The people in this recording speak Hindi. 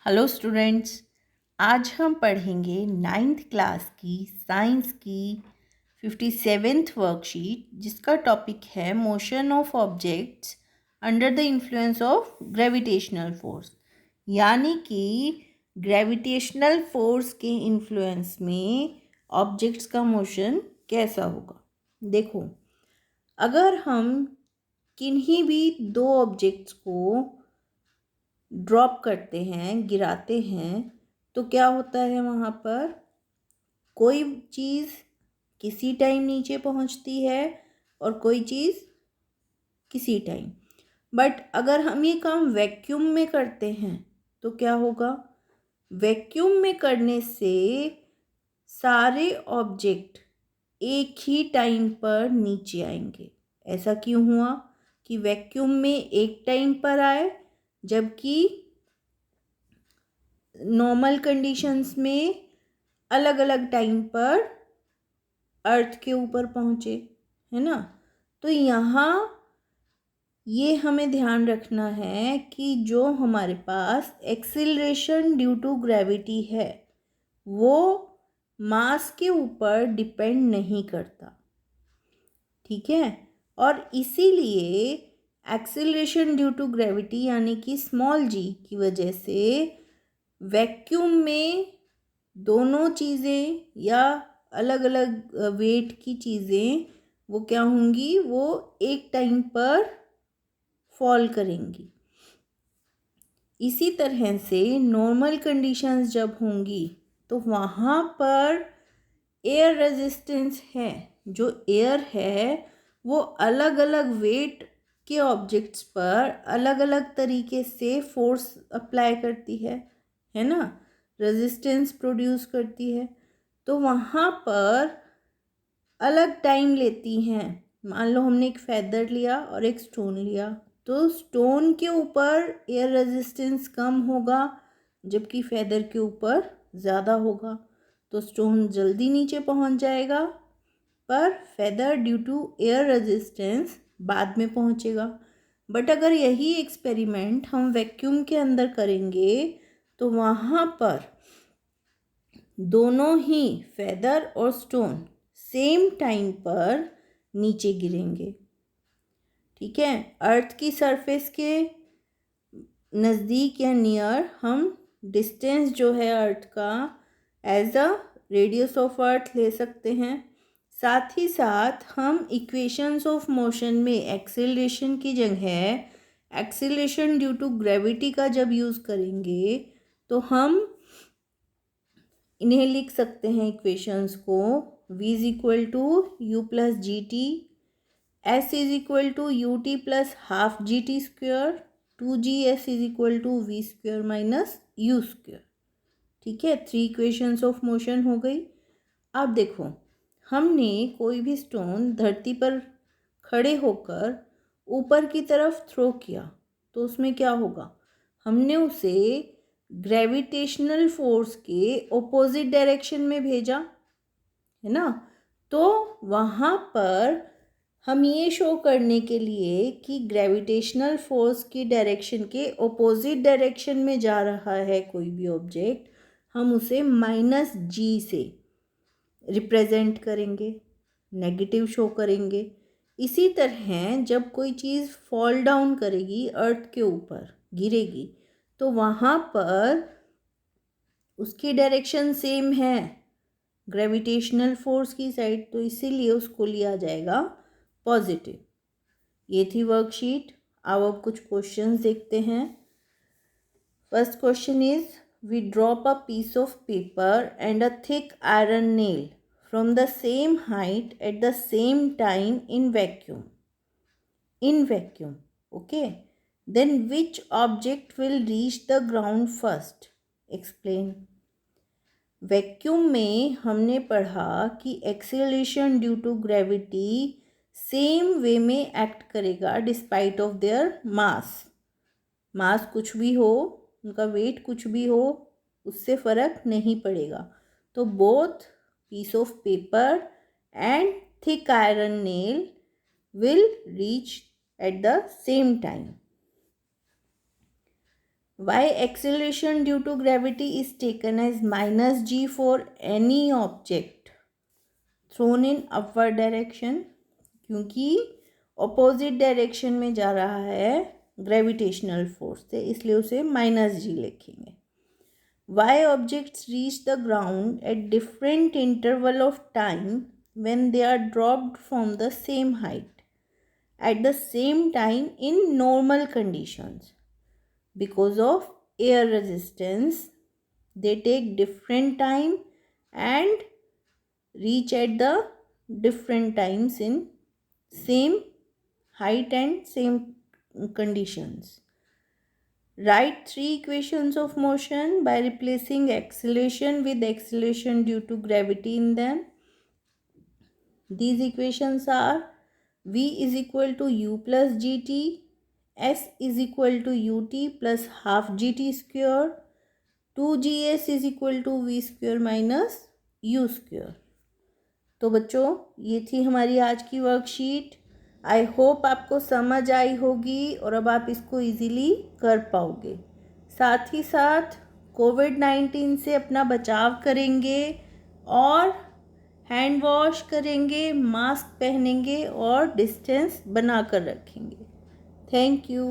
Hello students. आज हम पढ़ेंगे नाइन्थ क्लास की साइंस की 57th वर्कशीट, जिसका टॉपिक है motion of objects under the influence of gravitational force. यानी कि ग्रेविटेशनल फोर्स के इन्फ्लुएंस में ऑब्जेक्ट्स का मोशन कैसा होगा। देखो, अगर हम किन्हीं भी दो ऑब्जेक्ट्स को ड्रॉप करते हैं, गिराते हैं, तो क्या होता है, वहाँ पर कोई चीज़ किसी टाइम नीचे पहुँचती है और कोई चीज़ किसी टाइम। बट अगर हम ये काम वैक्यूम में करते हैं तो क्या होगा, वैक्यूम में करने से सारे ऑब्जेक्ट एक ही टाइम पर नीचे आएंगे। ऐसा क्यों हुआ कि वैक्यूम में एक टाइम पर आए, जबकि नॉर्मल कंडीशंस में अलग अलग टाइम पर अर्थ के ऊपर पहुँचे, है ना। तो यहाँ ये हमें ध्यान रखना है कि जो हमारे पास एक्सीलरेशन ड्यू टू ग्रेविटी है वो मास के ऊपर डिपेंड नहीं करता, ठीक है। और इसीलिए एक्सीलरेशन ड्यू टू ग्रेविटी यानी कि स्मॉल जी की वजह से वैक्यूम में दोनों चीज़ें या अलग अलग वेट की चीज़ें वो क्या होंगी, वो एक टाइम पर फॉल करेंगी। इसी तरह से नॉर्मल कंडीशंस जब होंगी तो वहाँ पर एयर रेजिस्टेंस है, जो एयर है वो अलग अलग वेट के ऑब्जेक्ट्स पर अलग अलग तरीके से फोर्स अप्लाई करती है ना, रेजिस्टेंस प्रोड्यूस करती है। तो वहाँ पर अलग टाइम लेती हैं। मान लो हमने एक फेदर लिया और एक स्टोन लिया, तो स्टोन के ऊपर एयर रेजिस्टेंस कम होगा जबकि फेदर के ऊपर ज़्यादा होगा, तो स्टोन जल्दी नीचे पहुंच जाएगा, पर feather due to air resistance बाद में पहुंचेगा। बट अगर यही एक्सपेरिमेंट हम वैक्यूम के अंदर करेंगे तो वहाँ पर दोनों ही फेदर और स्टोन सेम टाइम पर नीचे गिरेंगे, ठीक है। अर्थ की सरफेस के नज़दीक या नियर हम डिस्टेंस जो है अर्थ का as a radius of earth ले सकते हैं। साथ ही साथ हम इक्वेशंस ऑफ मोशन में एक्सेलरेशन की जगह एक्सेलरेशन ड्यू टू ग्रेविटी का जब यूज़ करेंगे तो हम इन्हें लिख सकते हैं इक्वेशंस को, v is equal to u plus g t, s is equal to u t plus half g t square, 2gS is equal to v square minus u square, ठीक है। 3 इक्वेशंस ऑफ मोशन हो गई। अब देखो, हमने कोई भी स्टोन धरती पर खड़े होकर ऊपर की तरफ थ्रो किया तो उसमें क्या होगा, हमने उसे ग्रेविटेशनल फोर्स के ऑपोजिट डायरेक्शन में भेजा, है ना। तो वहाँ पर हम ये शो करने के लिए कि ग्रेविटेशनल फोर्स की डायरेक्शन के ऑपोजिट डायरेक्शन में जा रहा है कोई भी ऑब्जेक्ट, हम उसे -g से रिप्रेजेंट करेंगे, नेगेटिव शो करेंगे। इसी तरह जब कोई चीज़ फॉल डाउन करेगी, अर्थ के ऊपर गिरेगी, तो वहाँ पर उसकी डायरेक्शन सेम है ग्रेविटेशनल फोर्स की साइड, तो इसीलिए उसको लिया जाएगा पॉजिटिव। ये थी वर्कशीट। अब कुछ क्वेश्चंस देखते हैं। First question is, we drop a piece of paper and a thick iron nail from the same height at the same time in vacuum. Okay. Then which object will reach the ground first? Explain. Vacuum में हमने पढ़ा कि acceleration due to gravity same way में एक्ट करेगा डिस्पाइट ऑफ देयर मास कुछ भी हो, उनका वेट कुछ भी हो, उससे फ़र्क नहीं पड़ेगा। तो both piece of paper and thick iron nail will reach at the same time. Why acceleration due to gravity is taken as minus g for any object thrown in upward direction, क्योंकि ऑपोजिट डायरेक्शन में जा रहा है ग्रेविटेशनल फोर्स से, इसलिए उसे माइनस जी लिखेंगे. Why objects reach the ground at different interval of time when they are dropped from the same height at the same time in normal conditions? Because of air resistance, they take different time and reach at the different times in same height and same conditions. Write 3 equations of motion by replacing acceleration with acceleration due to gravity in them. These equations are v is equal to u plus gt, s is equal to ut plus half gt square, 2gs is equal to v square minus u square. तो बच्चों ये थी हमारी आज की वर्कशीट. आई होप आपको समझ आई होगी और अब आप इसको इजीली कर पाओगे. साथ ही साथ कोविड-19 से अपना बचाव करेंगे और हैंड वॉश करेंगे, मास्क पहनेंगे और डिस्टेंस बना कर रखेंगे. Thank you.